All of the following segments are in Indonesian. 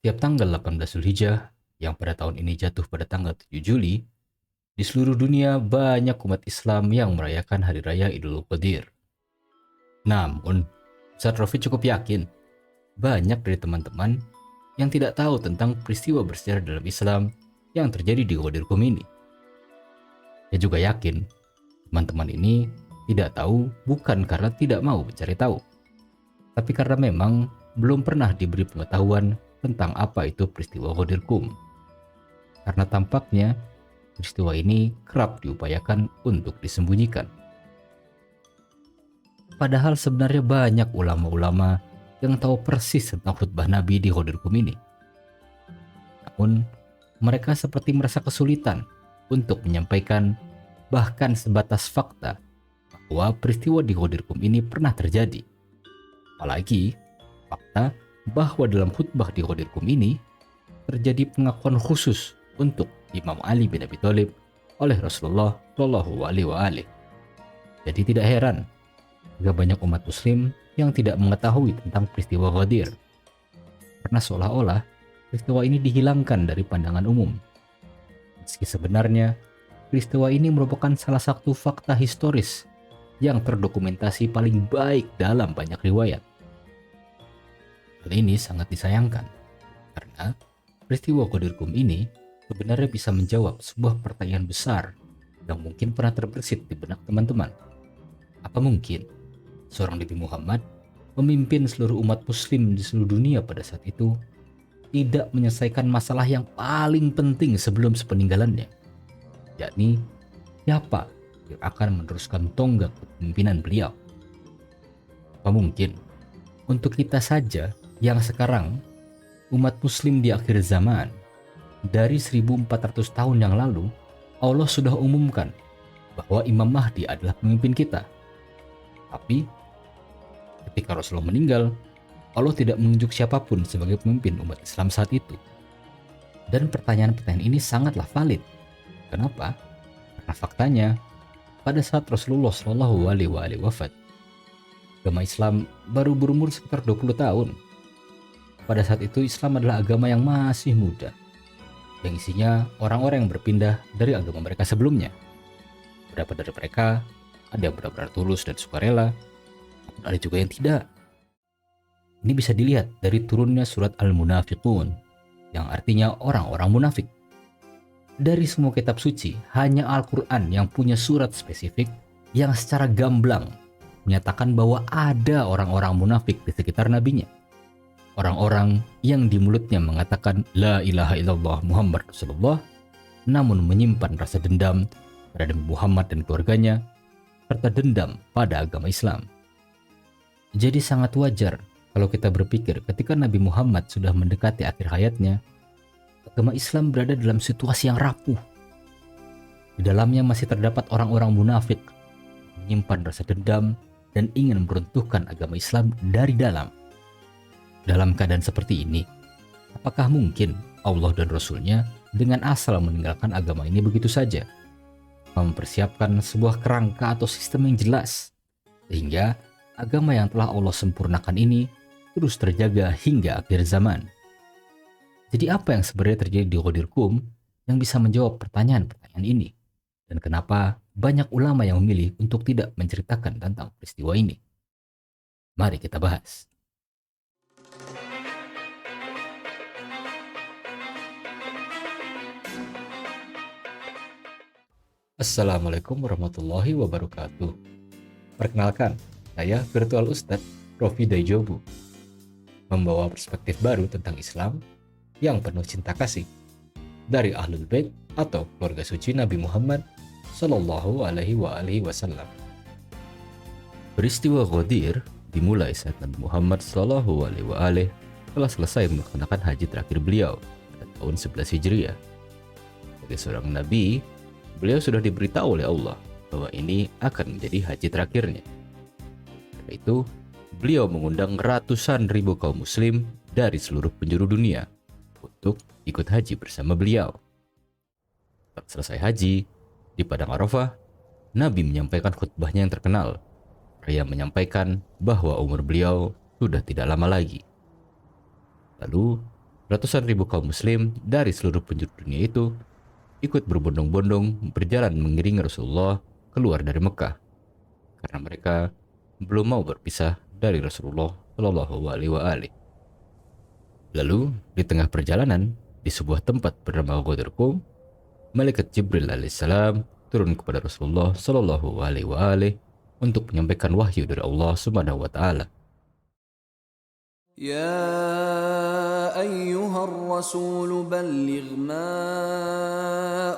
Tiap tanggal 18 Zulhijjah, yang pada tahun ini jatuh pada tanggal 7 Juli, di seluruh dunia banyak umat Islam yang merayakan Hari Raya Idul Qadir. Namun, Ustaz Rofi cukup yakin banyak dari teman-teman yang tidak tahu tentang peristiwa bersejarah dalam Islam yang terjadi di Qadir ini. Saya juga yakin teman-teman ini tidak tahu bukan karena tidak mau mencari tahu, tapi karena memang belum pernah diberi pengetahuan tentang apa itu peristiwa Qadir. Karena tampaknya peristiwa ini kerap diupayakan untuk disembunyikan. Padahal sebenarnya banyak ulama-ulama yang tahu persis tentang khutbah Nabi di Qadir ini. Namun, mereka seperti merasa kesulitan untuk menyampaikan bahkan sebatas fakta bahwa peristiwa di Qadir ini pernah terjadi. Apalagi fakta bahwa dalam khutbah di Qadir ini terjadi pengakuan khusus untuk Imam Ali bin Abi Thalib oleh Rasulullah Shallallahu Alaihi Wasallam. Jadi tidak heran jika banyak umat Muslim yang tidak mengetahui tentang peristiwa Qadir, karena seolah-olah peristiwa ini dihilangkan dari pandangan umum. Meski sebenarnya peristiwa ini merupakan salah satu fakta historis yang terdokumentasi paling baik dalam banyak riwayat. Hal ini sangat disayangkan karena peristiwa Qadir ini sebenarnya bisa menjawab sebuah pertanyaan besar yang mungkin pernah terbersit di benak teman-teman. Apa mungkin seorang Nabi Muhammad, pemimpin seluruh umat Muslim di seluruh dunia pada saat itu, tidak menyelesaikan masalah yang paling penting sebelum sepeninggalannya, yakni siapa yang akan meneruskan tonggak kepemimpinan beliau? Apa mungkin untuk kita saja yang sekarang umat Muslim di akhir zaman, dari 1400 tahun yang lalu, Allah sudah umumkan bahwa Imam Mahdi adalah pemimpin kita. Tapi ketika Rasulullah meninggal, Allah tidak menunjuk siapapun sebagai pemimpin umat Islam saat itu. Dan pertanyaan-pertanyaan ini sangatlah valid. Kenapa? Karena faktanya, pada saat Rasulullah Shallallahu Alaihi Wasallam wafat, agama Islam baru berumur sekitar 20 tahun. Pada saat itu Islam adalah agama yang masih muda, yang isinya orang-orang yang berpindah dari agama mereka sebelumnya. Beberapa dari mereka ada yang benar-benar tulus dan sukarela, namun ada juga yang tidak. Ini bisa dilihat dari turunnya surat Al-Munafiqun, yang artinya orang-orang munafik. Dari semua kitab suci, hanya Al-Quran yang punya surat spesifik yang secara gamblang menyatakan bahwa ada orang-orang munafik di sekitar nabinya. Orang-orang yang di mulutnya mengatakan La ilaha illallah Muhammad Rasulullah, namun menyimpan rasa dendam terhadap Muhammad dan keluarganya, serta dendam pada agama Islam. Jadi sangat wajar kalau kita berpikir ketika Nabi Muhammad sudah mendekati akhir hayatnya, agama Islam berada dalam situasi yang rapuh. Di dalamnya masih terdapat orang-orang munafik, menyimpan rasa dendam dan ingin meruntuhkan agama Islam dari dalam. Dalam keadaan seperti ini, apakah mungkin Allah dan Rasul-Nya dengan asal meninggalkan agama ini begitu saja? Mempersiapkan sebuah kerangka atau sistem yang jelas, sehingga agama yang telah Allah sempurnakan ini terus terjaga hingga akhir zaman. Jadi apa yang sebenarnya terjadi di Qadir yang bisa menjawab pertanyaan-pertanyaan ini? Dan kenapa banyak ulama yang memilih untuk tidak menceritakan tentang peristiwa ini? Mari kita bahas. Assalamualaikum warahmatullahi wabarakatuh. Perkenalkan, saya Virtual Ustadz Rofi Daijobu, membawa perspektif baru tentang Islam yang penuh cinta kasih dari Ahlul Bait atau keluarga suci Nabi Muhammad Sallallahu Alaihi Wasallam. Peristiwa Qadir dimulai saat Nabi Muhammad Sallallahu Alaihi Wasallam telah selesai melaksanakan haji terakhir beliau pada tahun 11 Hijriah. Sebagai seorang Nabi, beliau sudah diberitahu oleh Allah bahwa ini akan menjadi haji terakhirnya. Karena itu, beliau mengundang ratusan ribu kaum muslim dari seluruh penjuru dunia untuk ikut haji bersama beliau. Setelah selesai haji, di Padang Arafah, Nabi menyampaikan khutbahnya yang terkenal. Ia menyampaikan bahwa umur beliau sudah tidak lama lagi. Lalu, Ratusan ribu kaum muslim dari seluruh penjuru dunia itu ikut berbondong-bondong berjalan mengiringi Rasulullah keluar dari Mekah karena mereka belum mau berpisah dari Rasulullah Shallallahu Alaihi Wasallam. Lalu di tengah perjalanan di sebuah tempat bernama Ghadir Qum, malaikat Jibril alaihissalam turun kepada Rasulullah Shallallahu Alaihi Wasallam untuk menyampaikan wahyu dari Allah Subhanahu Wa Taala. يا أيها الرسول بلغ ما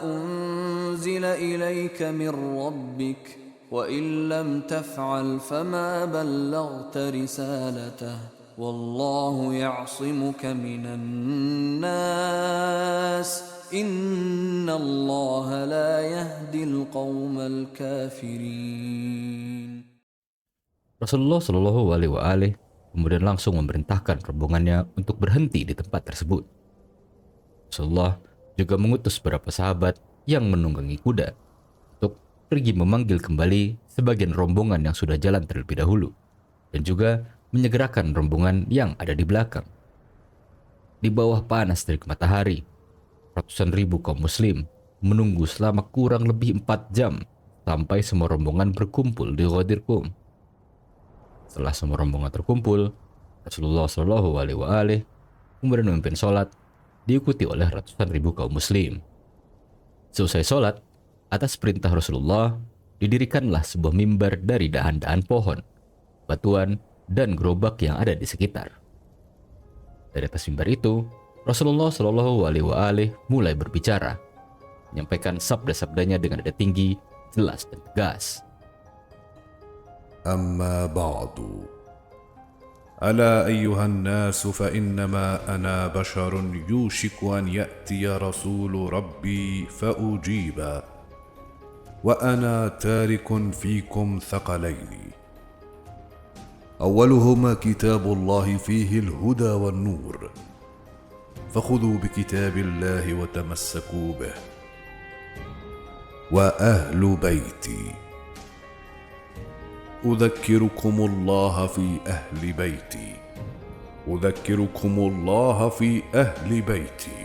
أنزل إليك من ربك وإن لم تفعل فما بلغت رسالته والله يعصمك من الناس إن الله لا يهدي القوم الكافرين. Rasulullah Shallallahu Alaihi Wasallam kemudian langsung memerintahkan rombongannya untuk berhenti di tempat tersebut. Rasulullah juga mengutus beberapa sahabat yang menunggangi kuda untuk pergi memanggil kembali sebagian rombongan yang sudah jalan terlebih dahulu dan juga menyegerakan rombongan yang ada di belakang. Di bawah panas terik matahari, ratusan ribu kaum muslim menunggu selama kurang lebih 4 jam sampai semua rombongan berkumpul di Ghadir Qum. Setelah semua rombongan terkumpul, Rasulullah Shallallahu Alaihi Wasallam kemudian memimpin sholat, diikuti oleh ratusan ribu kaum muslim. Selesai sholat, atas perintah Rasulullah, didirikanlah sebuah mimbar dari dahan-dahan pohon, batuan, dan gerobak yang ada di sekitar. Dari atas mimbar itu, Rasulullah Shallallahu Alaihi Wasallam mulai berbicara, menyampaikan sabda-sabdanya dengan nada tinggi, jelas dan tegas. أما بعد ألا أيها الناس فإنما أنا بشر يوشك أن يأتي رسول ربي فأجيبا وأنا تارك فيكم ثقلين أولهما كتاب الله فيه الهدى والنور فخذوا بكتاب الله وتمسكوا به وأهل بيتي أذكركم الله في أهل بيتي أذكركم الله في أهل بيتي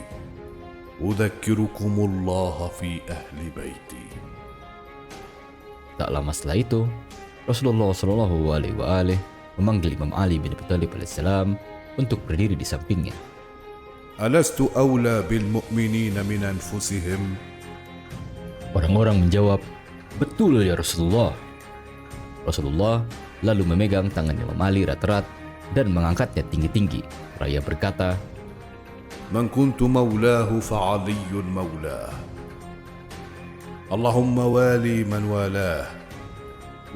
أذكركم الله في أهل بيتي. Tak lama setelah itu, Rasulullah Shallallahu Alaihi Wasallam memanggil Imam Ali bin Abi Thalib alaihissalam untuk berdiri di sampingnya. ألست أولى بالمؤمنين من أنفسهم؟ Orang-orang menjawab, betul ya Rasulullah. Rasulullah lalu memegang tangan Imam Ali erat-erat dan mengangkatnya tinggi-tinggi. Seraya berkata, من كنت مولاه فعلي مولاه اللهم والي من والاه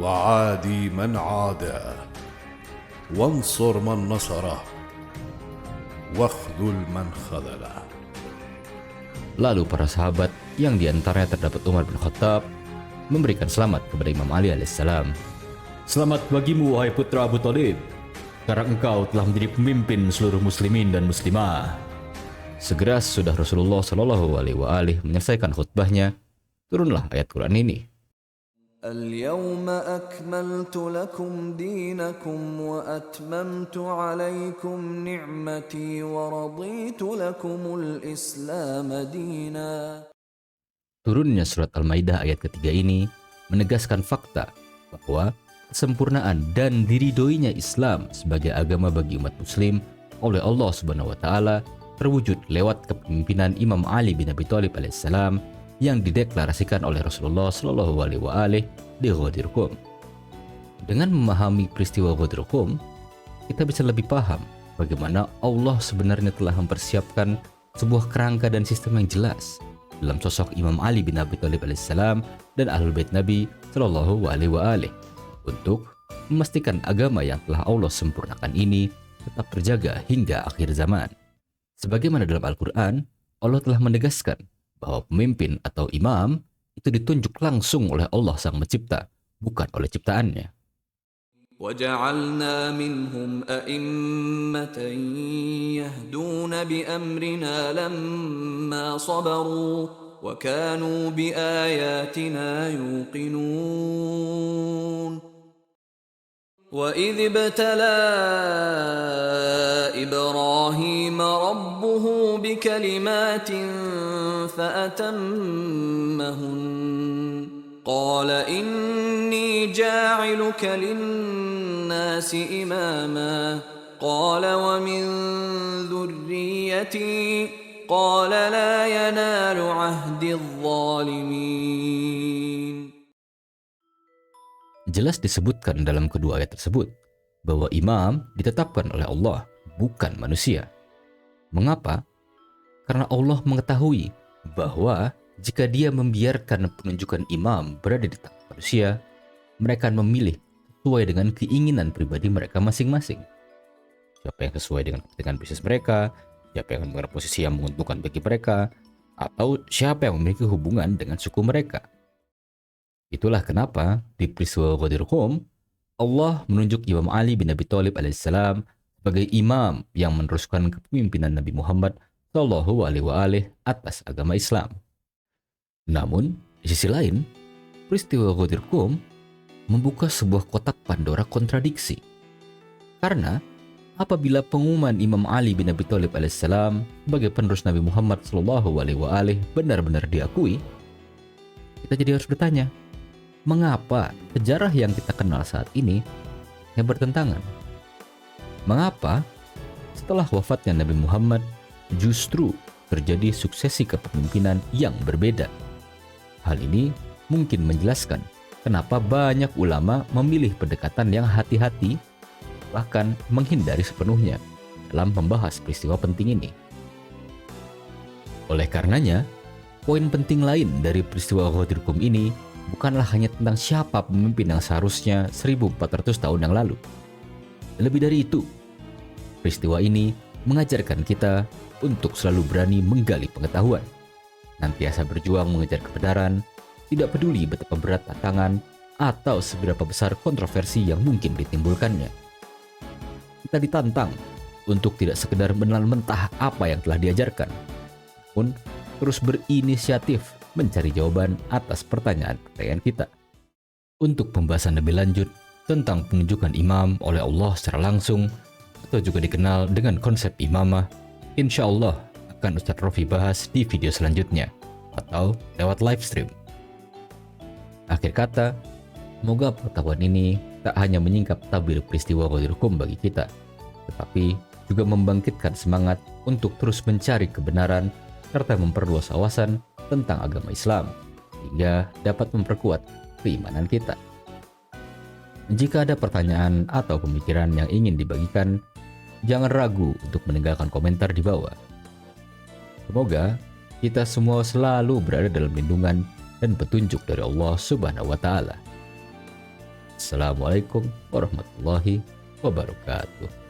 وعادي من عاداه وانصر من نصره واخذل من خذله. Lalu para sahabat yang diantaranya terdapat Umar bin Khattab memberikan selamat kepada Imam Ali alaihissalam. Selamat bagimu wahai putra Abu Thalib. Sekarang engkau telah menjadi pemimpin seluruh muslimin dan muslimah. Segera sesudah Rasulullah Shallallahu Alaihi Wasallam menyelesaikan khutbahnya, turunlah ayat Quran ini. اليوم أكملت لكم دينكم وأتممت عليكم نعمتي ورضيت لكم الإسلام دينا. Turunnya surat Al-Maidah ayat ketiga ini menegaskan fakta bahwa kesempurnaan dan diridhoinya Islam sebagai agama bagi umat muslim oleh Allah Subhanahu wa taala terwujud lewat kepemimpinan Imam Ali bin Abi Thalib alaihissalam yang dideklarasikan oleh Rasulullah Shallallahu Alaihi Wasallam di Ghadir Qum. Dengan memahami peristiwa Ghadir Qum, kita bisa lebih paham bagaimana Allah sebenarnya telah mempersiapkan sebuah kerangka dan sistem yang jelas dalam sosok Imam Ali bin Abi Thalib alaihissalam dan Ahlul Bait Nabi Shallallahu Alaihi Wasallam untuk memastikan agama yang telah Allah sempurnakan ini tetap terjaga hingga akhir zaman. Sebagaimana dalam Al-Quran, Allah telah menegaskan bahwa pemimpin atau imam itu ditunjuk langsung oleh Allah Sang Pencipta, bukan oleh ciptaannya. وَجَعَلْنَا مِنْهُمْ أَئِمَّةً يَهْدُونَ بِأَمْرِنَا لَمَّا صَبَرُوا وَكَانُوا بِآيَاتِنَا يُوقِنُونَ. وَإِذِ ابْتَلَى إِبْرَاهِيمَ رَبُّهُ بِكَلِمَاتٍ فَأَتَمَّهُنَّ قَالَ إِنِّي جَاعِلُكَ لِلنَّاسِ إِمَامًا قَالَ وَمِن ذُرِّيَّتِي قَالَ لَا يَنَالُ عَهْدِي الظَّالِمِينَ. Jelas disebutkan dalam kedua ayat tersebut bahwa imam ditetapkan oleh Allah, bukan manusia. Mengapa? Karena Allah mengetahui bahwa jika dia membiarkan penunjukan imam berada di tangan manusia, mereka akan memilih sesuai dengan keinginan pribadi mereka masing-masing. Siapa yang sesuai dengan kepentingan bisnis mereka, siapa yang mengambil posisi yang menguntungkan bagi mereka, atau siapa yang memiliki hubungan dengan suku mereka. Itulah kenapa di peristiwa Ghadir Qum, Allah menunjuk Imam Ali bin Abi Thalib alaihissalam sebagai imam yang meneruskan kepemimpinan Nabi Muhammad Shallallahu Alaihi Wasallam atas agama Islam. Namun, di sisi lain, peristiwa Ghadir Qum membuka sebuah kotak Pandora kontradiksi. Karena apabila pengumuman Imam Ali bin Abi Thalib alaihissalam sebagai penerus Nabi Muhammad Shallallahu Alaihi Wasallam benar-benar diakui, kita jadi harus bertanya, mengapa sejarah yang kita kenal saat ini yang bertentangan? Mengapa setelah wafatnya Nabi Muhammad justru terjadi suksesi kepemimpinan yang berbeda? Hal ini mungkin menjelaskan kenapa banyak ulama memilih pendekatan yang hati-hati, bahkan menghindari sepenuhnya dalam membahas peristiwa penting ini. Oleh karenanya, poin penting lain dari peristiwa Ghadir Qum ini bukanlah hanya tentang siapa pemimpin yang seharusnya 1400 tahun yang lalu. Lebih dari itu, peristiwa ini mengajarkan kita untuk selalu berani menggali pengetahuan, nantiasa berjuang mengejar kebenaran, tidak peduli betapa berat tantangan atau seberapa besar kontroversi yang mungkin ditimbulkannya. Kita ditantang untuk tidak sekedar menelan mentah apa yang telah diajarkan, namun terus berinisiatif mencari jawaban atas pertanyaan-pertanyaan kita. Untuk pembahasan lebih lanjut tentang penunjukan imam oleh Allah secara langsung atau juga dikenal dengan konsep imamah, insya Allah akan Ustadz Rofi bahas di video selanjutnya atau lewat live stream. Akhir kata, semoga pengetahuan ini tak hanya menyingkap tabir peristiwa Ghadir Qum bagi kita, tetapi juga membangkitkan semangat untuk terus mencari kebenaran serta memperluas wawasan tentang agama Islam, sehingga dapat memperkuat keimanan kita. Jika ada pertanyaan atau pemikiran yang ingin dibagikan, jangan ragu untuk meninggalkan komentar di bawah. Semoga kita semua selalu berada dalam lindungan dan petunjuk dari Allah Subhanahu wa Ta'ala. Assalamualaikum warahmatullahi wabarakatuh.